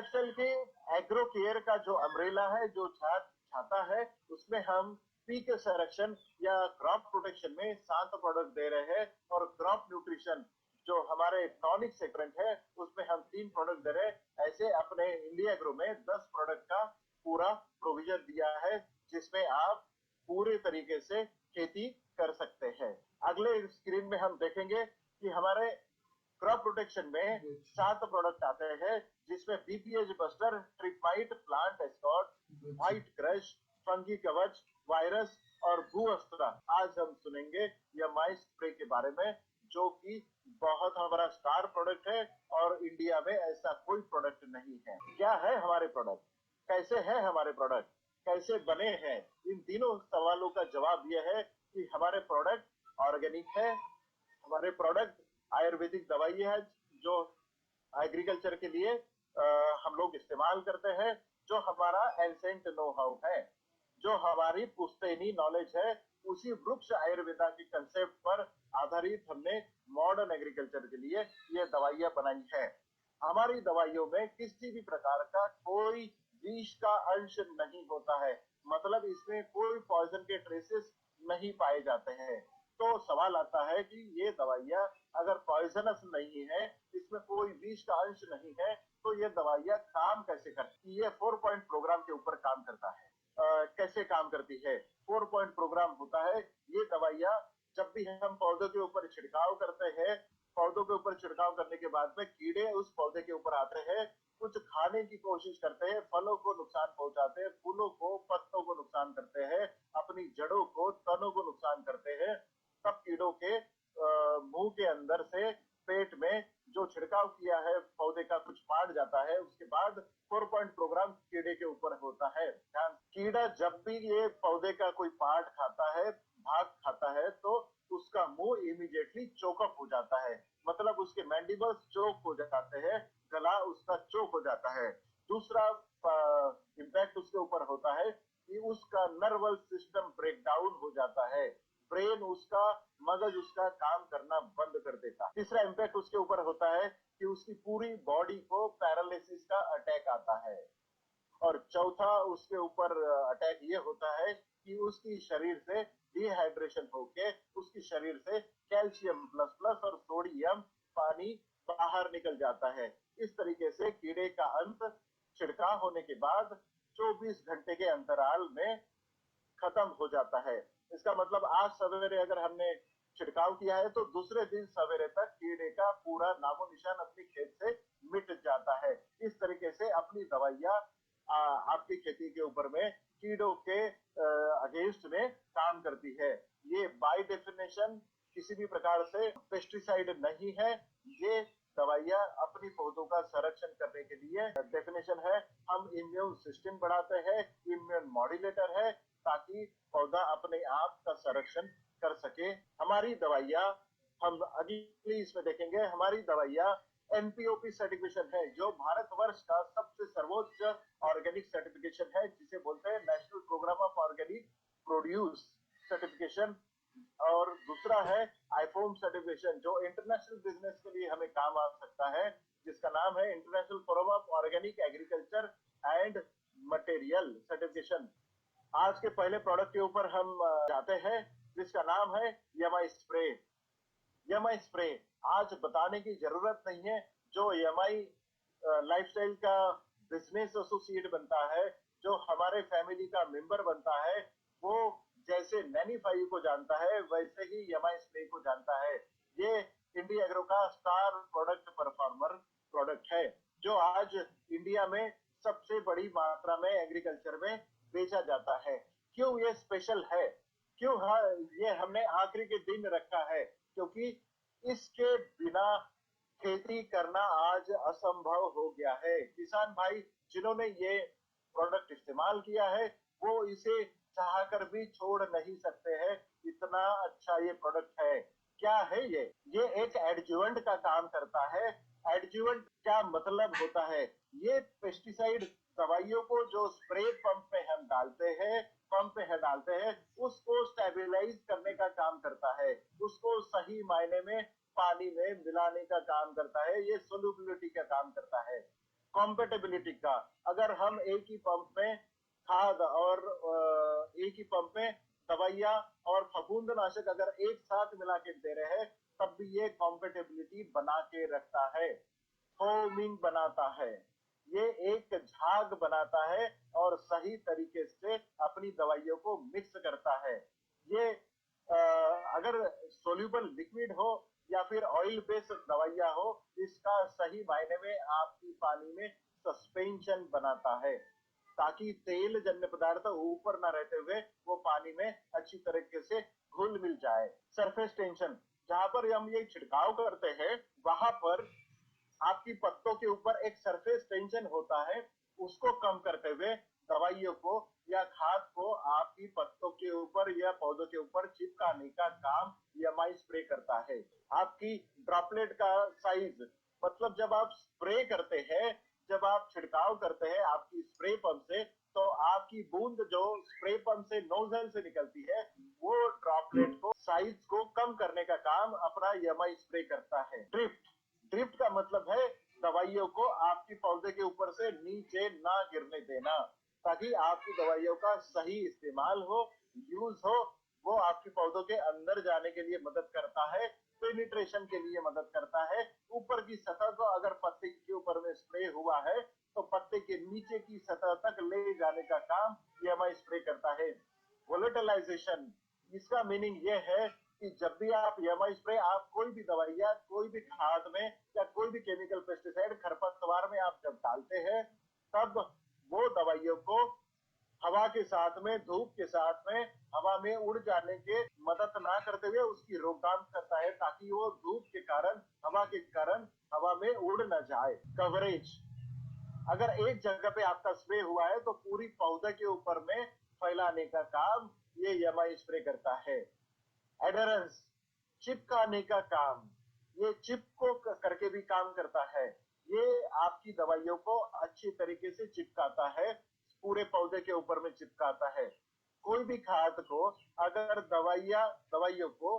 Lifestyle के agro care का जो अम्ब्रेला है, जो छाता है, उसमें हम पीक संरक्षण या क्रॉप प्रोटेक्शन में 7 प्रोडक्ट दे रहे हैं और क्रॉप न्यूट्रिशन जो हमारे टॉनिक सेगमेंट है उसमें हम 3 प्रोडक्ट दे रहे हैं। ऐसे अपने इंडिया एग्रो में 10 प्रोडक्ट का पूरा प्रोविजन दिया है जिसमें आप पूरे तरीके से खेती कर सकते हैं। अगले स्क्रीन में हम देखेंगे कि हमारे क्रॉप प्रोटेक्शन में 7 प्रोडक्ट आते हैं जिसमें बीपीएच बस्टर, ट्रिपाइट, plant escort, white crush, fungi Kavach, virus और भू अस्त्र। आज हम सुनेंगे यमाई स्प्रे के बारे में जो कि बहुत हमारा स्टार प्रोडक्ट है और इंडिया में ऐसा कोई प्रोडक्ट नहीं है। क्या है हमारे प्रोडक्ट, कैसे है हमारे प्रोडक्ट, कैसे बने हैं, इन तीनों सवालों का जवाब यह है कि हमारे प्रोडक्ट ऑर्गेनिक है, हमारे प्रोडक्ट आयुर्वेदिक दवाई है जो एग्रीकल्चर के लिए हम लोग इस्तेमाल करते हैं, जो हमारा एंसेंट नो हाउ है, जो हमारी पुश्तैनी नॉलेज है, उसी वृक्ष आयुर्वेदा के कंसेप्ट पर आधारित हमने मॉडर्न एग्रीकल्चर के लिए ये दवाइयां बनाई है। हमारी दवाइयों में किसी भी प्रकार का कोई विष का अंश नहीं होता है, मतलब इसमें कोई पॉइजन के ट्रेसेस नहीं पाए जाते हैं। तो सवाल आता है कि ये दवाइयां अगर पॉइजनस नहीं है, इसमें कोई विष का अंश नहीं है, तो ये दवाइयां काम कैसे करती है? 4 पॉइंट प्रोग्राम के ऊपर काम करता है। कैसे काम करती है? 4 पॉइंट प्रोग्राम होता है। ये दवाइयां जब भी हम पौधों के ऊपर छिड़काव करते हैं, पौधों के ऊपर छिड़काव करने के बाद में कीड़े उस पौधे के ऊपर आते हैं, कुछ खाने की कोशिश करते हैं, फलों को नुकसान पहुंचाते हैं, फूलों को, पत्तों को नुकसान करते हैं, अपनी जड़ों को, तनों को नुकसान करते हैं। तब कीड़ों के मुंह के अंदर से पेट में जो छिड़काव किया है पौधे का कुछ पार्ट जाता है, उसके बाद 4 पॉइंट प्रोग्राम कीड़े के ऊपर होता है। कीड़ा जब भी ये पौधे का कोई पार्ट खाता है, भाग खाता है, तो उसका मुंह इमीडिएटली चोकअप हो जाता है, मतलब उसके मैंडिबल्स चोक हो जाते हैं, गला उसका चोक हो जाता है। दूसरा इम्पैक्ट उसके ऊपर होता है कि उसका नर्वस सिस्टम ब्रेकडाउन हो जाता है, ब्रेन उसका, मगज उसका काम करना बंद कर देता है। तीसरा इम्पैक्ट उसके ऊपर होता है कि उसकी पूरी बॉडी को पैरालिसिस का अटैक आता है। और चौथा उसके ऊपर अटैक ये होता है कि उसकी शरीर से डिहाइड्रेशन होके उसकी शरीर से कैल्शियम प्लस प्लस और सोडियम पानी बाहर निकल जाता है। इस तरीके से कीड़े का अंत छिड़काव होने के बाद 24 घंटे के अंतराल में खत्म हो जाता है। इसका मतलब आज सवेरे अगर हमने छिड़काव किया है तो दूसरे दिन सवेरे तक कीड़े का पूरा नामो निशान अपनी खेत से मिट जाता है। इस तरीके से अपनी दवाइयां आपकी खेती के ऊपर में कीड़ों के अगेंस्ट में काम करती है। ये बाय डेफिनेशन किसी भी प्रकार से पेस्टिसाइड नहीं है, ये दवाइयां अपनी पौधों का संरक्षण करने के लिए डेफिनेशन है। हम इम्यून सिस्टम बढ़ाते हैं, इम्यून मॉड्यूलेटर है, ताकि पौधा अपने आप का संरक्षण कर सके। हमारी दवाइयां हम अगली इसमें देखेंगे, हमारी दवाइयां एनपीओपी सर्टिफिकेशन है जो भारतवर्ष का सबसे सर्वोच्च ऑर्गेनिक सर्टिफिकेशन है, जिसे बोलते हैं national programme of organic produce certification. और दूसरा है आईफोम सर्टिफिकेशन जो इंटरनेशनल बिजनेस के लिए हमें काम आ सकता है, जिसका नाम है international forum of organic agriculture and material certification. आज के पहले प्रोडक्ट के ऊपर हम जाते हैं जिसका नाम है यमाई स्प्रे। यमाई स्प्रे आज बताने की जरूरत नहीं है, जो यमाई लाइफस्टाइल का बिजनेस एसोसिएट बनता है, जो हमारे फैमिली का मेंबर बनता है, वो जैसे नैनी 5 को जानता है वैसे ही यमाई स्प्रे को जानता है। ये इंडिया एग्रो का स्टार प्रोडक्ट परफॉर्मर प्रोडक्ट है जो आज इंडिया में सबसे बड़ी मात्रा में एग्रीकल्चर में बेचा जाता है। क्यों ये स्पेशल है, क्यों ये हमने आखिरी के दिन रखा है? क्योंकि इसके बिना खेती करना आज असंभव हो गया है। किसान भाई जिन्होंने ये प्रोडक्ट इस्तेमाल किया है वो इसे चाहकर भी छोड़ नहीं सकते हैं, इतना अच्छा ये प्रोडक्ट है। क्या है ये एक एडजुवेंट का काम करता है। एडजुवेंट क्या मतलब होता है? ये पेस्टिसाइड दवाइयों को जो स्प्रे पंप पे हम डालते हैं उसको स्टेबलाइज करने का काम करता है, उसको सही मायने में पानी में मिलाने का काम करता है, ये सोल्युबिलिटी का काम करता है। कॉम्पेटेबिलिटी का। अगर हम एक ही पंप में खाद और एक ही पंप में दवाइयाँ और फफूंदनाशक अगर एक साथ मिला के दे रहे हैं, तब भी ये कॉम्पेटेबिलिटी बना के रखता है, फोमिंग बनाता है, ये एक झाग बनाता है और सही तरीके से अपनी दवाइयों को मिक्स करता है। ये अगर सोल्यूबल लिक्विड हो या फिर ऑयल बेस्ड दवाइयाँ हो, इसका सही मायने में आपकी पानी में सस्पेंशन बनाता है, ताकि तेल जन्य पदार्थ ऊपर ना रहते हुए वो पानी में अच्छी तरीके से घुल मिल जाए। सरफेस टेंशन, जहां पर हम ये छिड़काव करते हैं वहां पर आपकी पत्तों के ऊपर एक सरफेस टेंशन होता है, उसको कम करते हुए दवाइयों को या खाद को आपकी पत्तों के ऊपर या पौधों के ऊपर चिपकाने का काम यमाई स्प्रे करता है। आपकी ड्रॉपलेट का साइज, मतलब जब आप स्प्रे करते हैं, जब आप छिड़काव करते हैं आपकी स्प्रे पंप से, तो आपकी बूंद जो स्प्रे पंप से नोजल से निकलती है, वो ड्रॉपलेट को साइज को कम करने का काम अपना यमाई स्प्रे करता है। ड्रिफ्ट, ड्रिफ्ट का मतलब है दवाइयों को आपकी पौधे के ऊपर से नीचे ना गिरने देना, ताकि आपकी दवाइयों का सही इस्तेमाल हो, यूज हो। वो आपके पौधों के अंदर जाने के लिए मदद करता है, पेनिट्रेशन के लिए मदद करता है। ऊपर की सतह को अगर पत्ते के ऊपर में स्प्रे हुआ है, तो पत्ते के नीचे की सतह तक ले जाने का काम यमाई स्प्रे करता है। वोलेटिलाइजेशन, इसका मीनिंग ये है कि जब भी आप यमाई स्प्रे, आप कोई भी दवाइयाँ, कोई भी खाद में या कोई भी केमिकल पेस्टिसाइड खरपतवार में आप जब डालते हैं, तब वो दवाइयों को हवा के साथ में, धूप के साथ में, हवा में उड़ जाने के मदद ना करते हुए उसकी रोकथाम करता है, ताकि वो धूप के कारण, हवा के कारण हवा में उड़ न जाए। कवरेज, अगर एक जगह पे आपका स्प्रे हुआ है तो पूरी पौधे के ऊपर में फैलाने का काम ये यमाई स्प्रे करता है। एडरेंस, चिपकाने का काम, ये चिप को करके भी काम करता है। ये आपकी दवाइयों को अच्छी तरीके से चिपकाता है, पूरे पौधे के ऊपर में चिपकाता है। कोई भी खाद को अगर दवाइयों को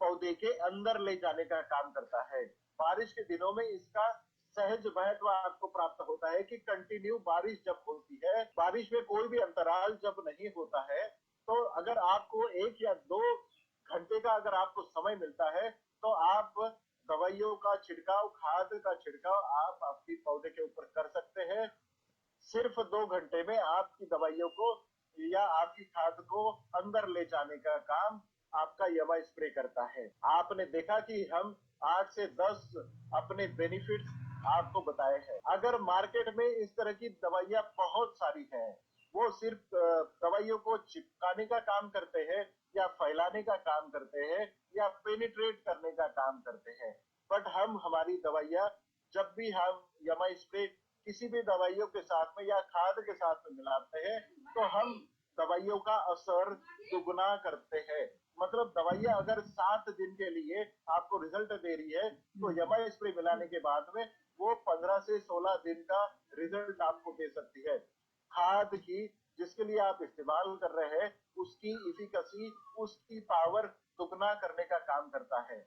पौधे के अंदर ले जाने का काम करता है। बारिश के दिनों में इसका सहज महत्व आपको प्राप्त होता है कि कंटिन्यू बारिश जब होती है, बारिश में कोई भी अंतराल जब नहीं होता है, तो अगर आपको 1 या 2 घंटे का अगर आपको समय मिलता है, तो आप दवाइयों का छिड़काव, खाद का छिड़काव आप आपकी पौधे के ऊपर कर सकते हैं। सिर्फ 2 घंटे में आपकी दवाइयों को या आपकी खाद को अंदर ले जाने का काम आपका यमाई स्प्रे करता है। आपने देखा कि हम 8 से 10 अपने बेनिफिट आपको बताए हैं। अगर मार्केट में इस तरह की दवाइयाँ बहुत सारी हैं, वो सिर्फ दवाइयों को चिपकाने का काम करते हैं या फैलाने का काम करते हैं या पेनिट्रेट करने का काम करते हैं, बट हम हमारी दवाइयाँ जब भी हम यमाई स्प्रे किसी भी दवाइयों के साथ में या खाद के साथ में मिलाते हैं, तो हम दवाइयों का असर दुगुना करते हैं। मतलब दवाइयाँ अगर 7 दिन के लिए आपको रिजल्ट दे रही है, तो यमाई स्प्रे मिलाने के बाद में वो 15 से 16 दिन का रिजल्ट आपको दे सकती है। खाद की जिसके लिए आप इस्तेमाल कर रहे हैं, उसकी इफिकेसी, उसकी पावर दुगना करने का काम करता है।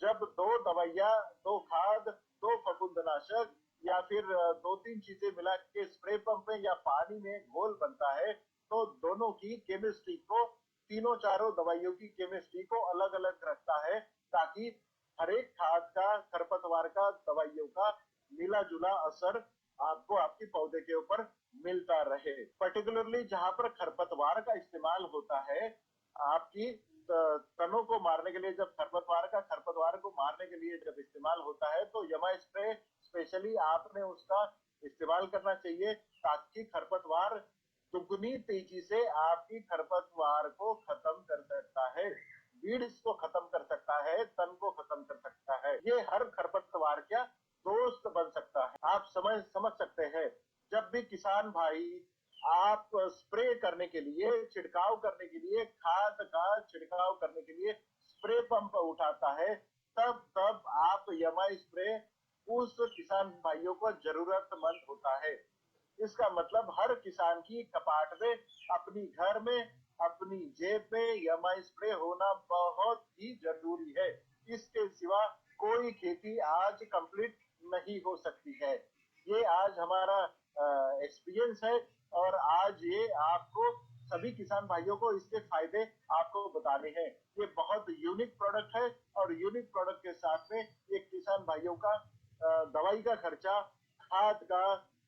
जब 2 दवाइयाँ, 2 खाद, 2 फफूंदनाशक या फिर 2-3 चीजें मिला के स्प्रे पंप में या पानी में घोल बनता है, तो दोनों की केमिस्ट्री को, तीनों चारों दवाइयों की केमिस्ट्री को अलग अलग रखता है, ताकि हर एक खाद का, खरपतवार का, दवाइयों का मिला जुला असर आपको आपके पौधे के ऊपर मिलता रहे। पर्टिकुलरली जहां पर खरपतवार का इस्तेमाल होता है, आपकी तनों को मारने के लिए, जब खरपतवार को मारने के लिए जब इस्तेमाल होता है, तो यमा स्प्रे स्पेशली आपने उसका इस्तेमाल करना चाहिए, ताकि खरपतवार दुगनी तेजी से आपकी खरपतवार को खत्म कर सकता है, बीड्स को खत्म कर सकता है, तन को खत्म कर सकता है। ये हर खरपतवार का दोस्त बन सकता है। आप समझ सकते हैं, जब भी किसान भाई आप स्प्रे करने के लिए, छिड़काव करने के लिए, खाद का छिड़काव करने के लिए स्प्रे पंप उठाता है, तब तब आप यमाई स्प्रे उस किसान भाइयों को जरूरतमंद होता है। इसका मतलब हर किसान की कपाट में, अपनी घर में, अपनी जेब में यमाई स्प्रे होना बहुत ही जरूरी है। इसके सिवा कोई खेती आज कंप्लीट नहीं हो सकती है। ये आज हमारा एक्सपीरियंस है और आज ये आपको सभी किसान भाइयों को इसके फायदे आपको बताने हैं। ये बहुत यूनिक प्रोडक्ट है और यूनिक प्रोडक्ट के साथ में ये किसान भाइयों का दवाई का खर्चा, खाद का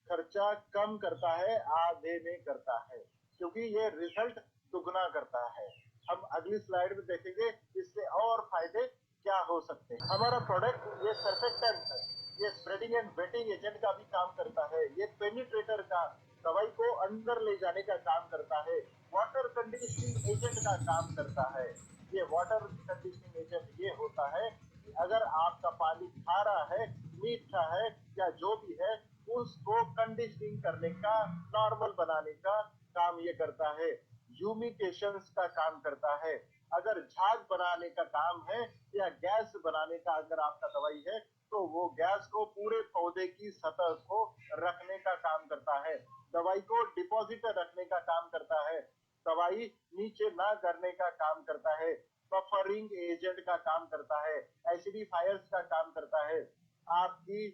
खर्चा कम करता है, आधे में करता है, क्योंकि ये रिजल्ट दुगना करता है। हम अगली स्लाइड में देखेंगे इससे और फायदे क्या हो सकते हैं। हमारा प्रोडक्ट ये सर्फेक्टेंट है, ये स्प्रेडिंग एंड वेटिंग एजेंट का भी काम करता है, ये पेनिट्रेटर का दवाई को अंदर ले जाने का काम करता है, वाटर कंडीशनिंग एजेंट का काम करता है। ये वाटर कंडीशनिंग एजेंट ये होता है कि अगर आपका पानी खारा है, मीठा है या जो भी है, उसको कंडीशनिंग करने का, नॉर्मल बनाने का काम ये करता है। ह्यूमिकेशंस का काम करता है। अगर झाग बनाने का काम है या गैस बनाने का अगर आपका दवाई है, तो वो गैस को पूरे पौधे की सतह को रखने का काम करता है। दवाई को डिपॉजिट रखने का काम करता है। दवाई नीचे ना करने का काम करता है। बफरिंग एजेंट का काम करता है। एसिडिफायर्स का काम करता है। आपकी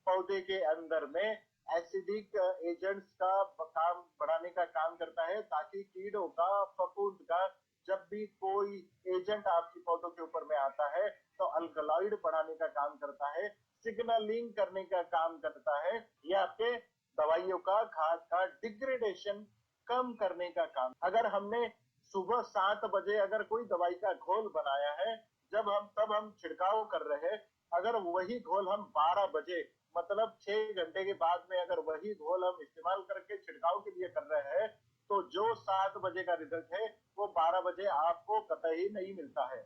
पौधे के अंदर में एसिडिक एजेंट्स का काम बढ़ाने का काम करता है, ताकि कीड़ों का, फफूंद का जब भी कोई एजेंट आपकी पौधों के ऊपर में आता है तो अल्कलॉइड बढ़ाने का काम करता है, सिग्नलिंग करने का काम करता है, ये आपके दवाइयों का, खाद का डिग्रेडेशन कम करने का काम। अगर हमने सुबह 7 बजे अगर कोई दवाई का घोल बनाया है, तब हम छिड़काव कर रहे हैं, अगर वही घोल हम 12 बजे मतलब 6 घंटे के बाद में अगर वही घोल हम इस्तेमाल करके छिड़काव के लिए कर रहे हैं, तो जो 7 बजे का रिजल्ट है वो 12 बजे आपको कतई नहीं मिलता है।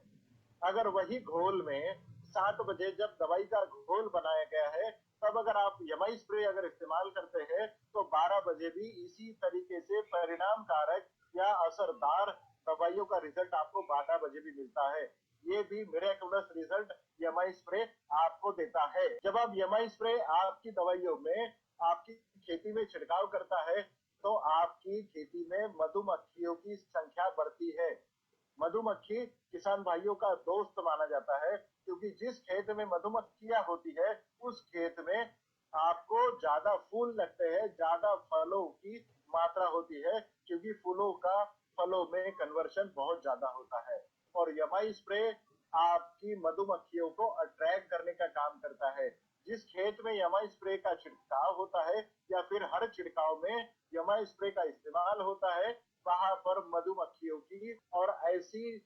अगर वही घोल में 7 बजे जब दवाई का घोल बनाया गया है, तब अगर आप यमाई स्प्रे अगर इस्तेमाल करते हैं, तो 12 बजे भी इसी तरीके से परिणाम कारक या असरदार दवाइयों का रिजल्ट आपको 12 बजे भी मिलता है। ये भी मिरेकुलस रिजल्ट यमाई स्प्रे आपको देता है। जब आप यमाई स्प्रे आपकी दवाइयों में, आपकी खेती में छिड़काव करता है, तो आपकी खेती में मधुमक्खियों की संख्या बढ़ती है। मधुमक्खी किसान भाइयों का दोस्त माना जाता है, क्योंकि जिस खेत में मधुमक्खियां होती है, उस खेत में आपको ज्यादा फूल लगते हैं, ज्यादा फलों की मात्रा होती है, क्योंकि फूलों का फलों में कन्वर्शन बहुत ज्यादा होता है। और यमाई स्प्रे आपकी मधुमक्खियों को अट्रैक्ट करने का काम करता है। जिस खेत में यमाई स्प्रे का छिड़काव होता है या फिर हर छिड़काव में यमाई स्प्रे का इस्तेमाल होता है, वहां पर मधुमक्खियों की और ऐसी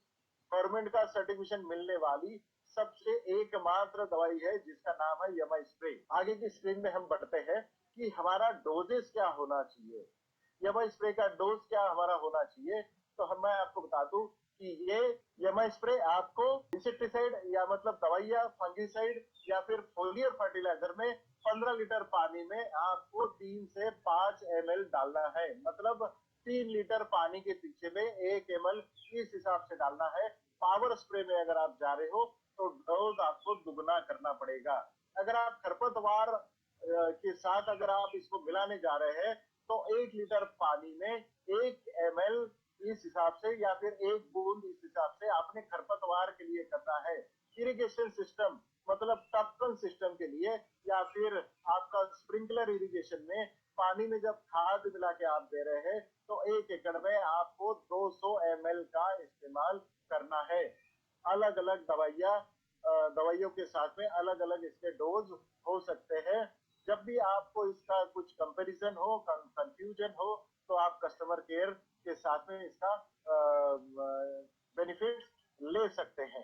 गवर्नमेंट का सर्टिफिकेशन मिलने वाली सबसे एकमात्र दवाई है जिसका नाम है यमाई स्प्रे। आगे की स्क्रीन में हम बढ़ते हैं कि हमारा डोजेस क्या होना चाहिए, यमाई स्प्रे का डोज क्या हमारा होना चाहिए। तो मैं आपको बता दूं कि ये यमाई स्प्रे आपको इंसेक्टिसाइड या मतलब दवाइयां, फंगिसाइड या फिर फोलियर फर्टिलाइजर में 15 लीटर पानी में आपको 3 से 5 ml डालना है। मतलब 3 लीटर पानी के पीछे में 1 ml इस हिसाब से डालना है। पावर स्प्रे में अगर आप जा रहे हो तो डोज आपको दुगना करना पड़ेगा। अगर आप खरपतवार के साथ अगर आप इसको मिलाने जा रहे हैं, तो 1 लीटर पानी में 1 ml इस हिसाब से या फिर 1 बूंद इस हिसाब से आपने खरपतवार के लिए करना है। इरिगेशन सिस्टम मतलब टपकन सिस्टम के लिए या फिर आपका स्प्रिंकलर इरिगेशन में पानी में जब खाद मिला के आप दे रहे हैं, तो 1 एकड़ में आपको 200 ml का इस्तेमाल करना है। अलग अलग दवाइयों के साथ में अलग अलग इसके डोज हो सकते हैं। जब भी आपको इसका कुछ कंपैरिजन हो, कंफ्यूजन हो, तो आप कस्टमर केयर के साथ में इसका बेनिफिट ले सकते हैं।